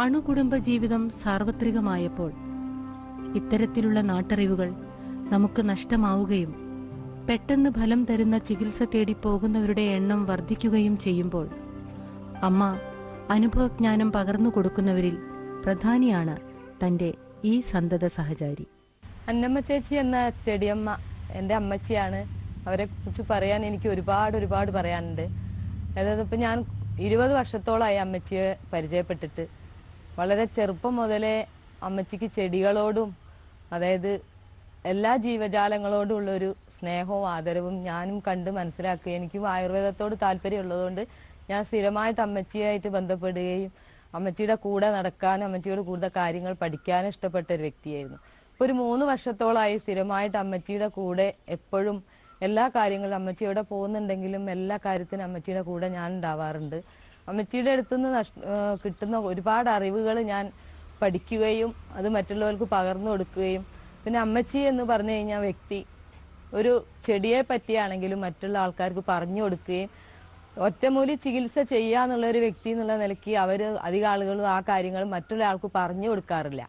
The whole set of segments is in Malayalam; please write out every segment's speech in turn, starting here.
അണുകുടുംബ ജീവിതം സാർവത്രികമായപ്പോൾ ഇത്തരത്തിലുള്ള നാട്ടറിവുകൾ നമുക്ക് നഷ്ടമാവുകയും പെട്ടെന്ന് ഫലം തരുന്ന ചികിത്സ തേടി പോകുന്നവരുടെ എണ്ണം വർദ്ധിക്കുകയും ചെയ്യുമ്പോൾ അമ്മ അനുഭവജ്ഞാനം പകർന്നു കൊടുക്കുന്നവരിൽ പ്രധാനിയാണ് തന്റെ ഈ സന്തത സഹചാരി. അന്നമ്മ ചേച്ചി എന്ന ചെടിയമ്മ എൻ്റെ അമ്മച്ചിയാണ്. അവരെ കുറിച്ച് പറയാൻ എനിക്ക് ഒരുപാട് പറയാനുണ്ട്. അതായത് ഇപ്പം ഞാൻ 20 വർഷത്തോളമായി അമ്മച്ചിയെ പരിചയപ്പെട്ടിട്ട്. വളരെ ചെറുപ്പം മുതലേ അമ്മച്ചിക്ക് ചെടികളോടും അതായത് എല്ലാ ജീവജാലങ്ങളോടും ഉള്ളൊരു സ്നേഹവും ആദരവും ഞാനും കണ്ട് മനസ്സിലാക്കുകയും എനിക്കും ആയുർവേദത്തോട് താല്പര്യമുള്ളതുകൊണ്ട് ഞാൻ സ്ഥിരമായിട്ട് അമ്മച്ചിയായിട്ട് ബന്ധപ്പെടുകയും അമ്മച്ചിയുടെ കൂടെ നടക്കാനും അമ്മച്ചിയോട് കൂടുതൽ കാര്യങ്ങൾ പഠിക്കാനും ഇഷ്ടപ്പെട്ട ഒരു വ്യക്തിയായിരുന്നു. ഒരു 3 വർഷത്തോളമായി സ്ഥിരമായിട്ട് അമ്മച്ചിയുടെ കൂടെ എപ്പോഴും എല്ലാ കാര്യങ്ങളും അമ്മച്ചി എവിടെ പോകുന്നുണ്ടെങ്കിലും എല്ലാ കാര്യത്തിനും അമ്മച്ചിയുടെ കൂടെ ഞാൻ ഉണ്ടാവാറുണ്ട്. അമ്മച്ചിയുടെ അടുത്തുനിന്ന് കിട്ടുന്ന ഒരുപാട് അറിവുകൾ ഞാൻ പഠിക്കുകയും അത് മറ്റുള്ളവർക്ക് പകർന്നു കൊടുക്കുകയും പിന്നെ അമ്മച്ചി എന്ന് പറഞ്ഞു കഴിഞ്ഞാൽ വ്യക്തി ഒരു ചെടിയെ പറ്റിയാണെങ്കിലും മറ്റുള്ള ആൾക്കാർക്ക് പറഞ്ഞു കൊടുക്കുകയും ഒറ്റമൂലി ചികിത്സ ചെയ്യാന്നുള്ളൊരു വ്യക്തി എന്നുള്ള നിലയ്ക്ക് അധികം ആളുകളും ആ കാര്യങ്ങൾ മറ്റുള്ള ആൾക്ക് പറഞ്ഞു കൊടുക്കാറില്ല.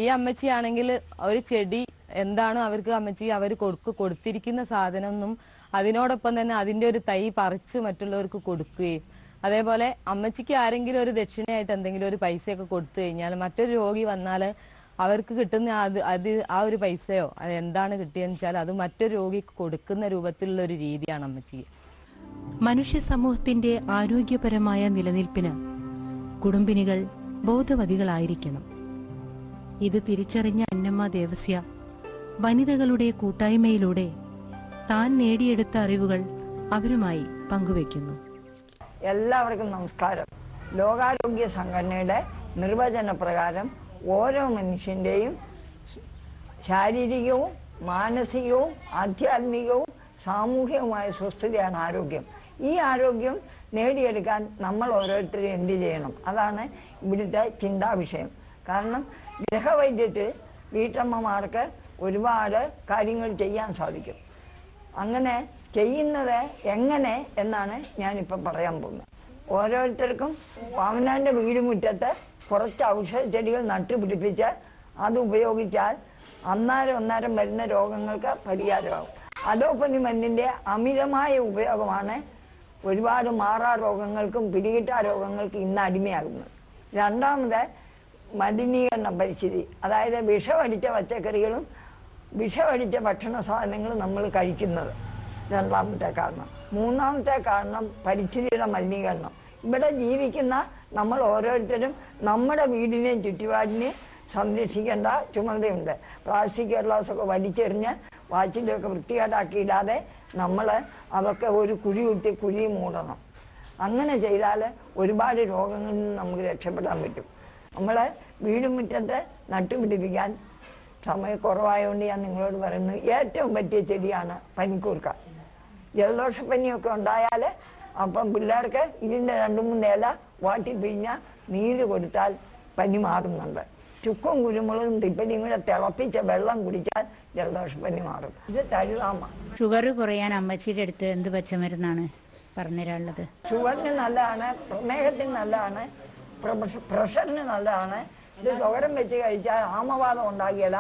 ഈ അമ്മച്ചിയാണെങ്കിൽ ഒരു ചെടി എന്താണോ അവർക്ക് അമ്മച്ചി അവർ കൊടുത്തിരിക്കുന്ന സാധനമൊന്നും അതിനോടൊപ്പം തന്നെ അതിൻ്റെ ഒരു തൈ പറിച്ച് മറ്റുള്ളവർക്ക് കൊടുക്കുകയും അതേപോലെ അമ്മച്ചിക്ക് ആരെങ്കിലും ഒരു ദക്ഷിണയായിട്ട് എന്തെങ്കിലും ഒരു പൈസയൊക്കെ കൊടുത്തു കഴിഞ്ഞാൽ മറ്റൊരു രോഗി വന്നാൽ അവർക്ക് കിട്ടുന്ന അത് ആ ഒരു പൈസയോ അത് എന്താണ് കിട്ടിയെന്ന് വെച്ചാൽ അത് മറ്റൊരു രോഗിക്ക് കൊടുക്കുന്ന രൂപത്തിലുള്ള ഒരു രീതിയാണ് അമ്മച്ചിക്ക്. മനുഷ്യ സമൂഹത്തിന്റെ ആരോഗ്യപരമായ നിലനിൽപ്പിന് കുടുംബിനികൾ ബോധവതികളായിരിക്കണം. ഇത് തിരിച്ചറിഞ്ഞ അന്നമ്മ ദേവസ്യ വനിതകളുടെ കൂട്ടായ്മയിലൂടെ താൻ നേടിയെടുത്ത അറിവുകൾ അവരുമായി പങ്കുവെക്കുന്നു. എല്ലാവർക്കും നമസ്കാരം. ലോകാരോഗ്യ സംഘടനയുടെ നിർവചന പ്രകാരം ഓരോ മനുഷ്യന്റെയും ശാരീരികവും മാനസികവും ആധ്യാത്മികവും സാമൂഹികവുമായ സ്വസ്ഥതയാണ് ആരോഗ്യം. ഈ ആരോഗ്യം നേടിയെടുക്കാൻ നമ്മൾ ഓരോരുത്തരും എന്ത് ചെയ്യണം? അതാണ് ഇവിടുത്തെ ചിന്താ വിഷയം. കാരണം ഗൃഹവൈദ്യത്തിൽ വീട്ടമ്മമാർക്ക് ഒരുപാട് കാര്യങ്ങൾ ചെയ്യാൻ സാധിക്കും. അങ്ങനെ ചെയ്യുന്നത് എങ്ങനെ എന്നാണ് ഞാനിപ്പം പറയാൻ പോകുന്നത്. ഓരോരുത്തർക്കും അവനവൻ്റെ വീടുമുറ്റത്ത് കുറച്ച് ഔഷധ ചെടികൾ നട്ടുപിടിപ്പിച്ച് അത് ഉപയോഗിച്ചാൽ അന്നേരം വരുന്ന രോഗങ്ങൾക്ക് പരിഹാരമാകും. അലോപ്പതി മരുന്നിൻ്റെ അമിതമായ ഉപയോഗമാണ് ഒരുപാട് മാറാ രോഗങ്ങൾക്കും പിടികിട്ടാ രോഗങ്ങൾക്കും ഇന്ന് അടിമയാകുന്നത്. രണ്ടാമത് മലിനീകരണ പരിസ്ഥിതി, അതായത് വിഷമടിച്ച പച്ചക്കറികളും വിഷമടിച്ച ഭക്ഷണ സാധനങ്ങളും നമ്മൾ കഴിക്കുന്നത് രണ്ടാമത്തെ കാരണം. മൂന്നാമത്തെ കാരണം പരിസ്ഥിതിയുടെ മലിനീകരണം. ഇവിടെ ജീവിക്കുന്ന നമ്മൾ ഓരോരുത്തരും നമ്മുടെ വീടിനെയും ചുറ്റുപാടിനെയും സംരക്ഷിക്കേണ്ട ചുമതലയുണ്ട്. പ്ലാസ്റ്റിക് ഗ്ലാസൊക്കെ വലിച്ചെറിഞ്ഞ് വാച്ചിലൊക്കെ വൃത്തികേടാക്കിയിടാതെ നമ്മൾ അതൊക്കെ ഒരു കുഴി മൂടണം. അങ്ങനെ ചെയ്താൽ ഒരുപാട് രോഗങ്ങളിൽ നിന്ന് നമുക്ക് രക്ഷപ്പെടാൻ പറ്റും. നമ്മൾ വീടുമുറ്റത്ത് നട്ടുപിടിപ്പിക്കാൻ സമയക്കുറവായതുകൊണ്ട് ഞാൻ നിങ്ങളോട് പറയുന്നത് ഏറ്റവും പറ്റിയ ചെടിയാണ് പനിക്കൂർക്ക. ജലദോഷപ്പനിയൊക്കെ ഉണ്ടായാൽ അപ്പം പിള്ളേർക്ക് ഇതിൻ്റെ 2-3 ഇല വാട്ടിപ്പിഴിഞ്ഞാൽ നീര് കൊടുത്താൽ പനി മാറുന്നുണ്ട്. ചുക്കും കുരുമുളകും തിപ്പനിയും കൂടെ തിളപ്പിച്ച വെള്ളം കുടിച്ചാൽ ജലദോഷപ്പനി മാറും. ഇത് തഴുതാമ. ഷുഗർ കുറയാൻ അമ്മച്ചിയുടെ അടുത്ത് എന്ത് പച്ചമരുന്നാണ് പറഞ്ഞുതരാനുള്ളത്? ഷുഗറിന് നല്ലതാണ്, പ്രമേഹത്തിന് നല്ലതാണ്, പ്രഷറിന് നല്ലതാണ്. ഇത് ഷുഗറും വെച്ച് കഴിച്ചാൽ ആമവാദം ഉണ്ടാകിയല്ല,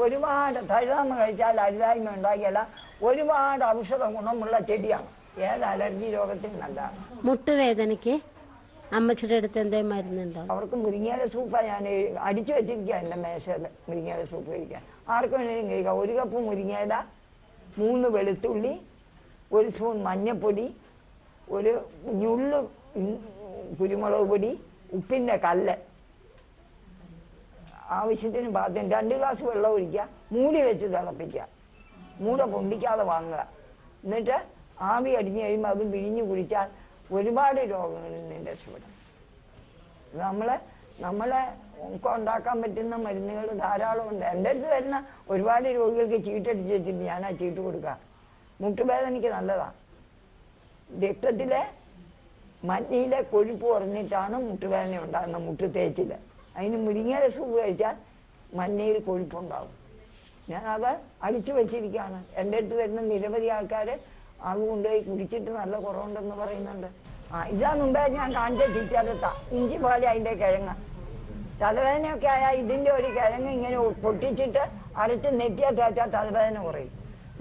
ഒരുപാട് തഴുതാമ കഴിച്ചാൽ അരുതായ്മ ഉണ്ടാകിയല്ല, ഒരുപാട് ഔഷധ ഗുണമുള്ള ചെടിയാണ്. ഏത് അലർജി രോഗത്തിന് നല്ലതാണ്. മുട്ടുവേദനയ്ക്ക് അമ്മച്ചിയുടെ അടുത്ത് എന്തേ മരുന്നുണ്ടോ? അവർക്ക് മുരിങ്ങയില സൂപ്പ് ഞാൻ അടിച്ചു വെച്ചിരിക്കുക എൻ്റെ മേശയിൽ. മുരിങ്ങയില സൂപ്പ് കഴിക്കാൻ ആർക്കും വേണമെങ്കിലും കഴിക്കാം. 1 കപ്പ് മുരിങ്ങയില, 3 വെളുത്തുള്ളി, 1 സ്പൂൺ മഞ്ഞൾപ്പൊടി, 1 ഞുള്ളു കുരുമുളക് പൊടി, ഉപ്പിൻ്റെ കല്ല്, ആവശ്യത്തിന് പാത്രം 2 ഗ്ലാസ് വെള്ളം ഒഴിക്കുക, മൂടി വെച്ച് തിളപ്പിക്കുക, മൂട പൊണ്ടിക്കാതെ വാങ്ങുക. എന്നിട്ട് ആവി അടിഞ്ഞു കഴിയുമ്പോൾ അത് പിഴിഞ്ഞു കുടിച്ചാൽ ഒരുപാട് രോഗങ്ങളിൽ നിന്ന് രക്ഷപ്പെടും. നമ്മളെ ഉണ്ടാക്കാൻ പറ്റുന്ന മരുന്നുകൾ ധാരാളമുണ്ട്. എൻ്റെ അടുത്ത് വരുന്ന ഒരുപാട് രോഗികൾക്ക് ചീട്ടടിച്ച് വെച്ചിട്ട് ഞാൻ ആ ചീട്ട് കൊടുക്കാം. മുട്ടുവേദനയ്ക്ക് നല്ലതാണ്. രക്തത്തിലെ മഞ്ഞയിലെ കൊഴുപ്പ് കുറഞ്ഞിട്ടാണ് മുട്ടുവേദന ഉണ്ടാകുന്നത്. മുട്ട് തേച്ചിൽ അതിന് മുരിങ്ങയില സൂപ്പ് കഴിച്ചാൽ മഞ്ഞയിൽ കൊഴുപ്പുണ്ടാകും. ഞാനത് അടിച്ചു വെച്ചിരിക്കുകയാണ്. എൻ്റെ അടുത്ത് വരുന്ന നിരവധി ആൾക്കാർ അത് കൊണ്ടുപോയി കുടിച്ചിട്ട് നല്ല കുറവുണ്ടെന്ന് പറയുന്നുണ്ട്. ഇതാ മുമ്പേ ഞാൻ കാണിച്ച ചീറ്റാരത്ത ഇഞ്ചി പോലെ അതിൻ്റെ കിഴങ്ങ് തലവേദനയൊക്കെ ആയാൽ ഇതിൻ്റെ ഒരു കിഴങ്ങ് ഇങ്ങനെ പൊട്ടിച്ചിട്ട് അരച്ച് നെറ്റിയാൽ തേച്ചാൽ തലവേദന കുറയും.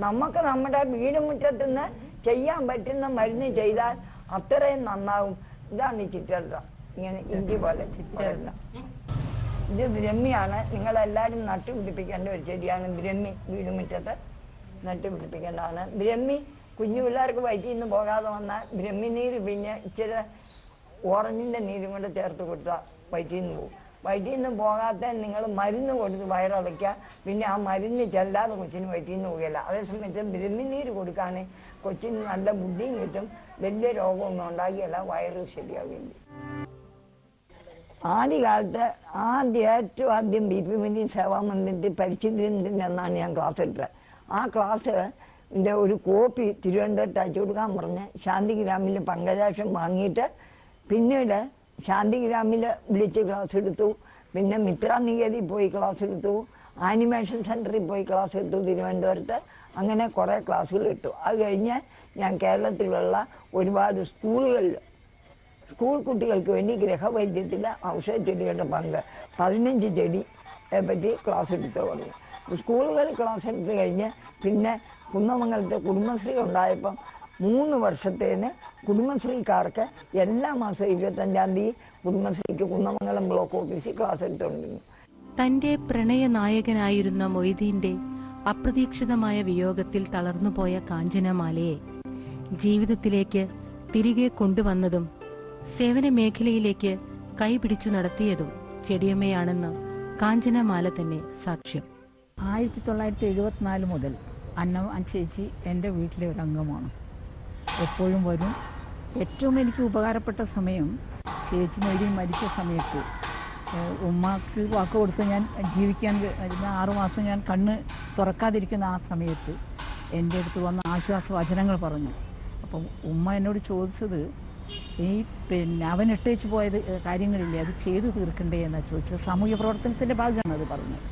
നമുക്ക് നമ്മുടെ വീടുമുറ്റത്തു നിന്ന് ചെയ്യാൻ പറ്റുന്ന മരുന്ന് ചെയ്താൽ അത്രയും നന്നാവും. ഇതാണ് ഈ ചിറ്റൽത്ത, ഇങ്ങനെ ഇഞ്ചി പോലെ ചിറ്റൽത്ത. ഇത് ബ്രഹ്മിയാണ്. നിങ്ങളെല്ലാവരും നട്ടുപിടിപ്പിക്കേണ്ട ഒരു ചെടിയാണ് ബ്രഹ്മി. വീടുമുറ്റത്ത് നട്ടുപിടിപ്പിക്കേണ്ടതാണ് ബ്രഹ്മി. കുഞ്ഞു പിള്ളേർക്ക് വയറ്റിൽ നിന്ന് പോകാതെ വന്നാൽ ബ്രഹ്മി നീര് പിന്നെ ഇച്ചിരി ഓറഞ്ചിൻ്റെ നീരും കൂടെ ചേർത്ത് കൊടുത്താൽ വയറ്റിൽ നിന്ന് പോകും. വയറ്റിൽ നിന്ന് പോകാത്ത നിങ്ങൾ മരുന്ന് കൊടുത്ത് വയറിളയ്ക്കുക, പിന്നെ ആ മരുന്ന് ചെല്ലാതെ കൊച്ചിന് വയറ്റിൽ നിന്ന് പോവുകയില്ല. അതേസമയത്ത് ബ്രഹ്മി നീര് കൊടുക്കുകയാണെങ്കിൽ കൊച്ചിന് നല്ല ബുദ്ധിയും കിട്ടും, വലിയ രോഗമൊന്നും ഉണ്ടാകിയല്ല, വയറ് ശരിയാവുകയും ചെയ്യും. ആദ്യകാലത്ത് ഏറ്റവും ആദ്യം BP മൊയ്തീൻ സേവാമന്ദിരത്തിൽ പരിശീലനത്തിനെന്നാണ് ഞാൻ ക്ലാസ് എടുത്തത്. ആ ക്ലാസ്സിൻ്റെ ഒരു കോപ്പി തിരുവനന്തപുരത്ത് അയച്ചു കൊടുക്കാൻ പറഞ്ഞ് ശാന്തിഗ്രാമിൽ പങ്കജാക്ഷം വാങ്ങിയിട്ട് പിന്നീട് ശാന്തിഗ്രാമിൽ വിളിച്ച് ക്ലാസ് എടുത്തു. പിന്നെ മിത്രാനികേതി പോയി ക്ലാസ് എടുത്തു, ആനിമേഷൻ സെൻറ്ററിൽ പോയി ക്ലാസ് എടുത്തു തിരുവനന്തപുരത്ത്. അങ്ങനെ കുറേ ക്ലാസ്സുകൾ ഇട്ടു. അത് കഴിഞ്ഞ് ഞാൻ കേരളത്തിലുള്ള ഒരുപാട് സ്കൂളുകളിൽ സ്കൂൾ കുട്ടികൾക്ക് വേണ്ടി ഗൃഹവൈദ്യത്തിലെ ഔഷധ ചെടികളുടെ പങ്ക് 15 ചെടിയെ പറ്റി ക്ലാസ് എടുത്തു തുടങ്ങി. സ്കൂളുകളിൽ ക്ലാസ് എടുത്തു കഴിഞ്ഞ് പിന്നെ കുന്നമംഗലത്തെ കുടുംബശ്രീ ഉണ്ടായപ്പം 3 വർഷത്തേന് കുടുംബശ്രീക്കാർക്ക് എല്ലാ മാസവും 25-ാം തീയതി കുടുംബശ്രീക്ക് കുന്നമംഗലം ബ്ലോക്ക് ഓഫീസിൽ ക്ലാസ് എടുത്തുകൊണ്ടിരുന്നു. തന്റെ പ്രണയനായകനായിരുന്ന മൊയ്തീന്റെ അപ്രതീക്ഷിതമായ വിയോഗത്തിൽ തളർന്നുപോയ കാഞ്ചനമാലയെ ജീവിതത്തിലേക്ക് തിരികെ കൊണ്ടുവന്നതും സേവന മേഖലയിലേക്ക് കൈപിടിച്ചു നടത്തിയതും ചെടിയമ്മയാണെന്ന് കാഞ്ചനമാല തന്നെ സാക്ഷ്യം. 1974 മുതൽ അന്നമ്മ ചേച്ചി എൻ്റെ വീട്ടിലെ ഒരു അംഗമാണ്. എപ്പോഴും വരും. ഏറ്റവും എനിക്ക് ഉപകാരപ്പെട്ട സമയം ചേച്ചി മൊയ്തീൻ മരിച്ച സമയത്ത് ഉമ്മക്ക് വാക്ക് കൊടുത്ത് ഞാൻ ജീവിക്കാൻ 6 മാസം ഞാൻ കണ്ണ് തുറക്കാതിരിക്കുന്ന ആ സമയത്ത് എൻ്റെ അടുത്ത് വന്ന ആശ്വാസവചനങ്ങൾ പറഞ്ഞു. അപ്പം ഉമ്മ എന്നോട് ചോദിച്ചത്, പിന്നെ അവൻ ഇട്ടേച്ച് പോയത് കാര്യങ്ങളില്ലേ, അത് ചെയ്തു തീർക്കണ്ടേ എന്നാണ് ചോദിച്ചത്. സാമൂഹ്യ പ്രവർത്തനത്തിൻ്റെ ഭാഗമാണ് അത് പറഞ്ഞത്.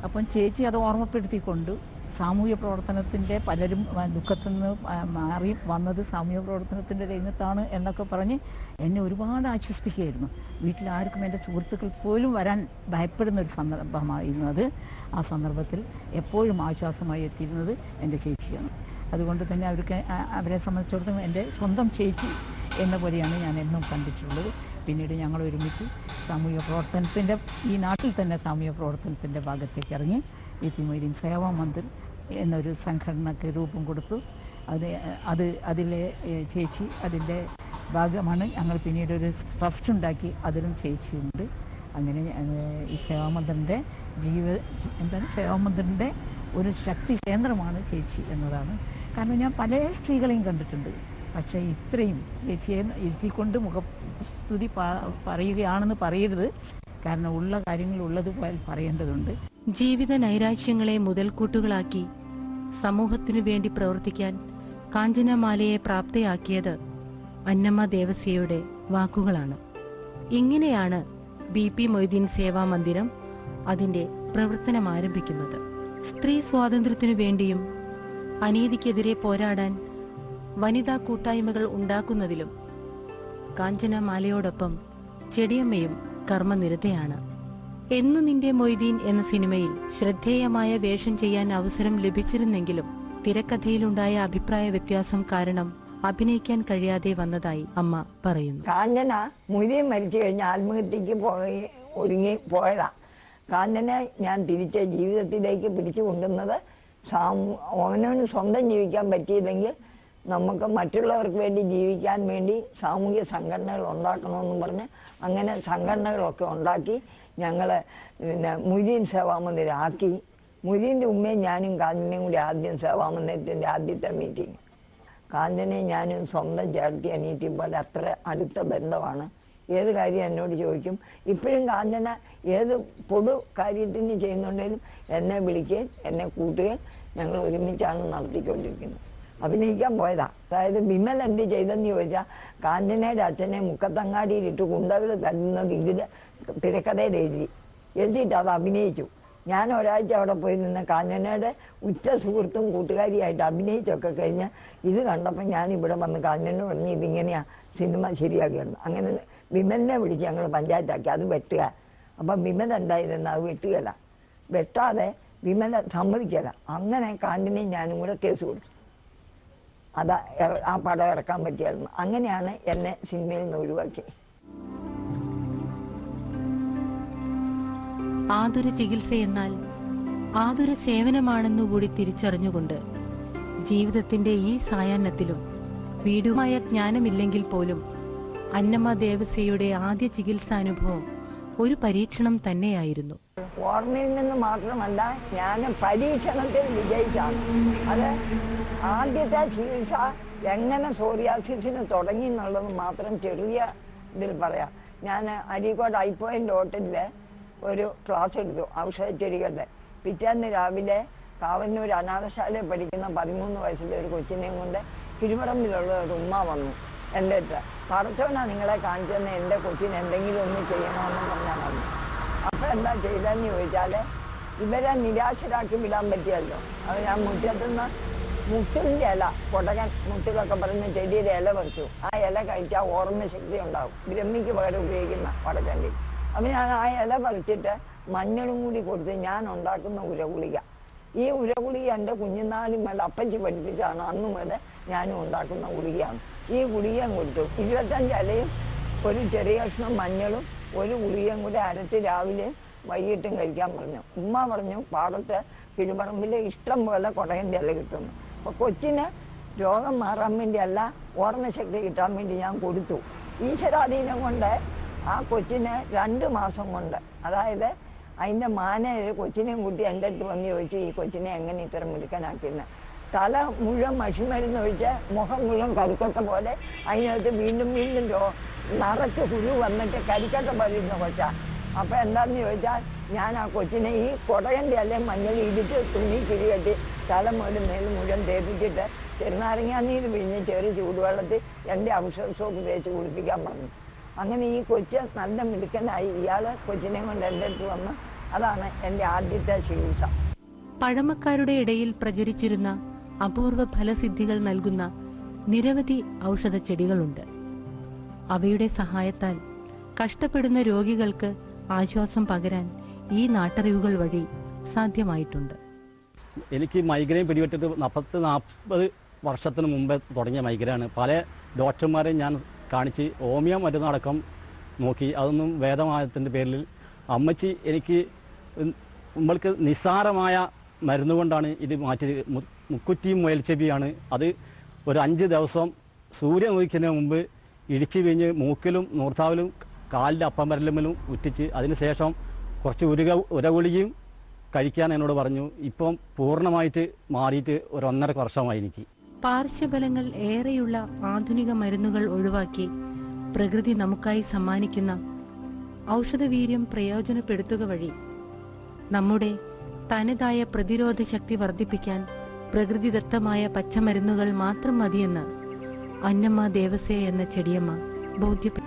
അപ്പം ചേച്ചി അത് ഓർമ്മപ്പെടുത്തിക്കൊണ്ട് സാമൂഹ്യ പ്രവർത്തനത്തിൻ്റെ പലരും ദുഃഖത്തിൽ നിന്ന് മാറി വന്നത് സാമൂഹ്യ പ്രവർത്തനത്തിൻ്റെ രംഗത്താണ് എന്നൊക്കെ പറഞ്ഞ് എന്നെ ഒരുപാട് ആശ്വസിപ്പിക്കുകയായിരുന്നു. വീട്ടിലാർക്കും എൻ്റെ സുഹൃത്തുക്കൾ പോലും വരാൻ ഭയപ്പെടുന്ന ഒരു സന്ദർഭമായിരുന്നു അത്. ആ സന്ദർഭത്തിൽ എപ്പോഴും ആശ്വാസമായി എത്തിയിരുന്നത് എൻ്റെ ചേച്ചിയാണ്. അതുകൊണ്ട് തന്നെ അവരെ സംബന്ധിച്ചിടത്തോളം എൻ്റെ സ്വന്തം ചേച്ചി എന്ന പോലെയാണ് ഞാൻ എന്നും കണ്ടിട്ടുള്ളത്. പിന്നീട് ഞങ്ങൾ ഒരുമിച്ച് സാമൂഹ്യ പ്രവർത്തനത്തിൻ്റെ ഈ നാട്ടിൽ തന്നെ സാമൂഹ്യ പ്രവർത്തനത്തിൻ്റെ ഭാഗത്തേക്ക് ഇറങ്ങി BP മൊയ്തീൻ സേവാ മന്ദിർ എന്നൊരു സംഘടനയ്ക്ക് രൂപം കൊടുത്തു. അതിലെ ചേച്ചി അതിൻ്റെ ഭാഗമാണ്. ഞങ്ങൾ പിന്നീട് ഒരു ട്രസ്റ്റ് ഉണ്ടാക്കി, അതിലും ചേച്ചിയുണ്ട്. അങ്ങനെ ഈ സേവാമന്ദിറിൻ്റെ സേവാമന്ദിറിൻ്റെ ഒരു ശക്തി കേന്ദ്രമാണ് ചേച്ചി എന്നതാണ്. കാരണം ഞാൻ പല സ്ത്രീകളെയും കണ്ടിട്ടുണ്ട്, പക്ഷേ ഇത്രയും ചേച്ചിയെ ഇരുത്തിക്കൊണ്ട് മുഖസ്തുതി പറയുകയാണെന്ന് പറയരുത്. കാരണം ഉള്ള കാര്യങ്ങൾ ഉള്ളതുപോലെ പറയേണ്ടതുണ്ട്. ജീവിത നൈരാശ്യങ്ങളെ മുതൽക്കൂട്ടുകളാക്കി സമൂഹത്തിനു വേണ്ടി പ്രവർത്തിക്കാൻ കാഞ്ചനമാലയെ പ്രാപ്തയാക്കിയത് അന്നമ്മ ദേവസ്യയുടെ വാക്കുകളാണ്. ഇങ്ങനെയാണ് BP മൊയ്തീൻ സേവാ മന്ദിരം അതിന്റെ പ്രവർത്തനം ആരംഭിക്കുന്നത്. സ്ത്രീ സ്വാതന്ത്ര്യത്തിനു വേണ്ടിയും അനീതിക്കെതിരെ പോരാടാൻ വനിതാ കൂട്ടായ്മകൾ ഉണ്ടാക്കുന്നതിലും കാഞ്ചനമാലയോടൊപ്പം ചെടിയമ്മയും കർമ്മനിരതയാണ്. എന്നു നിന്റെ മൊയ്തീൻ എന്ന സിനിമയിൽ ശ്രദ്ധേയമായ വേഷം ചെയ്യാൻ അവസരം ലഭിച്ചിരുന്നെങ്കിലും തിരക്കഥയിലുണ്ടായ അഭിപ്രായ വ്യത്യാസം കാരണം അഭിനയിക്കാൻ കഴിയാതെ വന്നതായി അമ്മ പറയുന്നു. കാഞ്ചന മൊയ്തീൻ മരിച്ചു കഴിഞ്ഞ ആത്മഹത്യക്ക് ഒരുങ്ങി പോയതാ. കാഞ്ചനെ ഞാൻ തിരിച്ച് ജീവിതത്തിലേക്ക് പിടിച്ചു കൊണ്ടുവന്നത് അവനവന് സ്വന്തം ജീവിക്കാൻ പറ്റിയില്ലെങ്കിൽ നമുക്ക് മറ്റുള്ളവർക്ക് വേണ്ടി ജീവിക്കാൻ വേണ്ടി സാമൂഹ്യ സംഘടനകൾ ഉണ്ടാക്കണമെന്നും പറഞ്ഞ് അങ്ങനെ സംഘടനകളൊക്കെ ഉണ്ടാക്കി ഞങ്ങൾ മൊയ്തീൻ സേവാമന്ദിരം ആക്കി. മൊയ്തീൻ്റെ ഉമ്മയും ഞാനും കാഞ്ചനയും കൂടി ആദ്യം സേവാമന്ദിരത്തിൻ്റെ ആദ്യത്തെ മീറ്റിംഗ്. കാഞ്ചനയും ഞാനും സ്വന്തം ചേർത്തി അനിയത്തി പോലെ അത്ര അടുത്ത ബന്ധമാണ്. ഏത് കാര്യം എന്നോട് ചോദിക്കും. ഇപ്പോഴും കാഞ്ചന ഏത് പൊതു കാര്യത്തിന് ചെയ്യുന്നുണ്ടെങ്കിലും എന്നെ വിളിക്കുകയും എന്നെ കൂട്ടുകയും ഞങ്ങൾ ഒരുമിച്ചാണ് നടത്തിക്കൊണ്ടിരിക്കുന്നത്. അഭിനയിക്കാൻ പോയതാ. അതായത് വിമൽ എന്ത് ചെയ്തെന്ന് ചോദിച്ചാൽ കാഞ്ചനയുടെ അച്ഛനെ മുക്കത്തങ്ങാടിയിലിട്ട് കുണ്ടകൾ തരുന്നത് ഇതിൽ തിരക്കഥയിൽ എഴുതിയിട്ട് അത് അഭിനയിച്ചു. ഞാൻ ഒരാഴ്ച അവിടെ പോയി നിന്ന് കാഞ്ചനയുടെ ഉറ്റ സുഹൃത്തും കൂട്ടുകാരിയായിട്ട് അഭിനയിച്ചൊക്കെ കഴിഞ്ഞ് ഇത് കണ്ടപ്പോൾ ഞാൻ ഇവിടെ വന്ന് കാഞ്ചനോട് പറഞ്ഞ് ഇതിങ്ങനെയാണ് സിനിമ ശരിയാക്കിയിരുന്നു. അങ്ങനെ വിമലിനെ വിളിച്ച് ഞങ്ങൾ പഞ്ചായത്താക്കി. അത് വെട്ടുക അപ്പം വിമല എന്തായിരുന്നു അത് വെട്ടുകയില്ല, വെട്ടാതെ വിമല സമ്മതിക്കല. അങ്ങനെ കാണ്ടിനെയും ഞാനും കൂടെ കേസ് കൊടുത്തു. അതാ ആ പടം ഇറക്കാൻ പറ്റിയായിരുന്നു. അങ്ങനെയാണ് എന്നെ സിനിമയിൽ നിന്ന് ഒഴിവാക്കിയത്. ആതുര ചികിത്സ എന്നാൽ ആതുര സേവനമാണെന്നുകൂടി തിരിച്ചറിഞ്ഞുകൊണ്ട് ജീവിതത്തിന്റെ ഈ സായാഹ്നത്തിലും വീടുമായ ജ്ഞാനമില്ലെങ്കിൽ പോലും അന്നമ്മ ദേവസ്യയുടെ ആദ്യ ചികിത്സാനുഭവം ഒരു പരീക്ഷണം തന്നെയായിരുന്നു. ഓർമ്മയിൽ നിന്ന് മാത്രമല്ല, ഞാൻ പരീക്ഷണത്തിൽ വിജയിച്ചാണ്. അത് ആദ്യത്തെ ചികിത്സ എങ്ങനെ സോറിയാസിസിന് തുടങ്ങി എന്നുള്ളത് മാത്രം ചെറിയ ഇതിൽ പറയാം. ഞാൻ അരീക്കോട് ഐപ്പോയിന്റ് ഹോട്ടലിൽ ഒരു ക്ലാസ് എടുത്തു ഔഷധച്ചെടികളുടെ. പിറ്റേന്ന് രാവിലെ കാവന്നൂർ അനാഥശാലയിൽ പഠിക്കുന്ന 13 വയസ്സിലെ ഒരു കൊച്ചിനെയും കൊണ്ട് തിരുവറമ്പിലുള്ള ഒരു ഉമ്മ വന്നു എൻ്റെ അടുത്ത്. പറച്ചോനാ നിങ്ങളെ കാണിച്ചെന്ന് എൻ്റെ കൊച്ചിന് എന്തെങ്കിലും ഒന്ന് ചെയ്യണമെന്ന് പറഞ്ഞാൽ വന്നു. അപ്പം എന്താ ചെയ്തതെന്ന് ചോദിച്ചാൽ, ഇവരെ നിരാശരാക്കി വിടാൻ പറ്റിയല്ലോ. അത് ഞാൻ മുറ്റത്തുനിന്ന് മുട്ടിൻ്റെ ഇല, കൊടകൻ മുട്ടിലൊക്കെ പറയുന്ന ചെടിയുടെ ഇല പറിച്ചു. ആ ഇല കഴിച്ചാൽ ഓർമ്മശക്തി ഉണ്ടാവും, ബ്രഹ്മിക്ക് പകരം ഉപയോഗിക്കുന്ന വടക്കൻ്റെ. അപ്പം ഞാൻ ആ ഇല പറിച്ചിട്ട് മഞ്ഞളും കൂടി കൊടുത്ത് ഞാൻ ഉണ്ടാക്കുന്ന ഉരഗുളിക. ഈ ഉരഗുളിക എൻ്റെ കുഞ്ഞുനാളും മുതൽ അപ്പച്ചി പഠിപ്പിച്ചാണ്. അന്ന് മുതൽ ഞാനും ഉണ്ടാക്കുന്ന ഗുളികയാണ്. ഈ ഗുളികയും കൊടുത്തു. 25 ഇലയും ഒരു ചെറിയ കഷ്ണം മഞ്ഞളും ഒരു ഗുളികയും കൂടി അരച്ച് രാവിലെ വൈകിട്ടും കഴിക്കാൻ പറഞ്ഞു. ഉമ്മ പറഞ്ഞു പാടത്ത് തിരുപ്പറമ്പിൽ ഇഷ്ടം പോലെ കൊടകൻ്റെ ഇല കിട്ടുന്നു. അപ്പോൾ കൊച്ചിന് രോഗം മാറാൻ വേണ്ടിയല്ല, ഓർമ്മശക്തി കിട്ടാൻ വേണ്ടി ഞാൻ കൊടുത്തു. ഈശ്വരാധീനം കൊണ്ട് ആ കൊച്ചിന് 2 മാസം കൊണ്ട്, അതായത് അതിൻ്റെ മാനേജർ കൊച്ചിനെയും കൂട്ടി എൻ്റെ അടുത്ത് വന്ന് ചോദിച്ചു, ഈ കൊച്ചിനെ എങ്ങനെ ഇത്ര മിടുക്കനാക്കിയെന്ന്. തല മുഴുവൻ മഷിമരുന്ന് ഒഴിച്ച് മുഖം മുഴുവൻ കരിക്കട്ട പോലെ, അതിനകത്ത് വീണ്ടും വീണ്ടും നിറച്ച് കുരു വന്നിട്ട് കരിക്കട്ട പറയുന്ന കൊച്ചാ. അപ്പം എന്താണെന്ന് ചോദിച്ചാൽ, ഞാൻ ആ കൊച്ചിനെ ഈ കൊടകൻ്റെ അല്ലെങ്കിൽ മഞ്ഞൾ ഇടിച്ച് തുണി കിരികെട്ടി തല മുതൽ മേൽ മുഴുവൻ തേപ്പിച്ചിട്ട് ചെറുനാരങ്ങാനീര് പിഴിഞ്ഞ് ചെറിയ ചൂടുവെള്ളത്തിൽ എൻ്റെ ഔഷധ സോപ്പ് തേച്ച് കുളിപ്പിക്കാൻ പറഞ്ഞു. അങ്ങനെ ഈ കൊച്ച് നല്ല മിടുക്കനായി. ഇയാൾ കൊച്ചിനെ കൊണ്ട് എൻ്റെ അടുത്ത് വന്ന്, അതാണ് എൻ്റെ ആദ്യത്തെ ചികിത്സ. പഴമക്കാരുടെ ഇടയിൽ പ്രചരിച്ചിരുന്ന അപൂർവ ഫലസിദ്ധികൾ നൽകുന്ന നിരവധി ഔഷധ ചെടികളുണ്ട്. അവയുടെ സഹായത്താൽ കഷ്ടപ്പെടുന്ന രോഗികൾക്ക് ആശ്വാസം പകരാൻ ഈ നാട്ടറിവുകൾ വഴി സാധ്യമായിട്ടുണ്ട്. എനിക്ക് മൈഗ്രെയിൻ പിടിപെട്ടിട്ട് 40 വർഷത്തിന് മുമ്പേ തുടങ്ങിയ മൈഗ്രെയിനാണ്. പല ഡോക്ടർമാരെയും ഞാൻ കാണിച്ച് ഹോമിയോ മരുന്നടക്കം നോക്കി. അതൊന്നും വേദമായതിൻ്റെ പേരിൽ അമ്മച്ചി എനിക്ക് നമ്മൾക്ക് നിസ്സാരമായ മരുന്ന് കൊണ്ടാണ് ഇത് മാറ്റി. മുക്കുറ്റിയും മുയൽച്ചെവിയാണ്. അത് ഒരു 5 ദിവസം സൂര്യൻ ഉദിക്കുന്നതിന് മുമ്പ് ഇടുക്കി കഴിഞ്ഞ് മൂക്കിലും നൂർത്താവിലും കാലിൻ്റെ അപ്പം വരലുമ്മലും ഉറ്റിച്ച് അതിനുശേഷം കുറച്ച് ഉരഗുളികയും കഴിക്കാൻ എന്നോട് പറഞ്ഞു. ഇപ്പം പൂർണ്ണമായിട്ട് മാറിയിട്ട് ഒരു 1.5 വർഷമായി എനിക്ക്. പാർശ്വഫലങ്ങൾ ഏറെയുള്ള ആധുനിക മരുന്നുകൾ ഒഴിവാക്കി പ്രകൃതി നമുക്കായി സമ്മാനിക്കുന്ന ഔഷധവീര്യം പ്രയോജനപ്പെടുത്തുക വഴി നമ്മുടെ തനതായ പ്രതിരോധ ശക്തി വർദ്ധിപ്പിക്കാൻ പ്രകൃതിദത്തമായ പച്ചമരുന്നുകൾ മാത്രം മതിയെന്ന് അന്നമ്മ ദേവസ്യ എന്ന ചെടിയമ്മ ബോധ്യപ്പെട്ടു.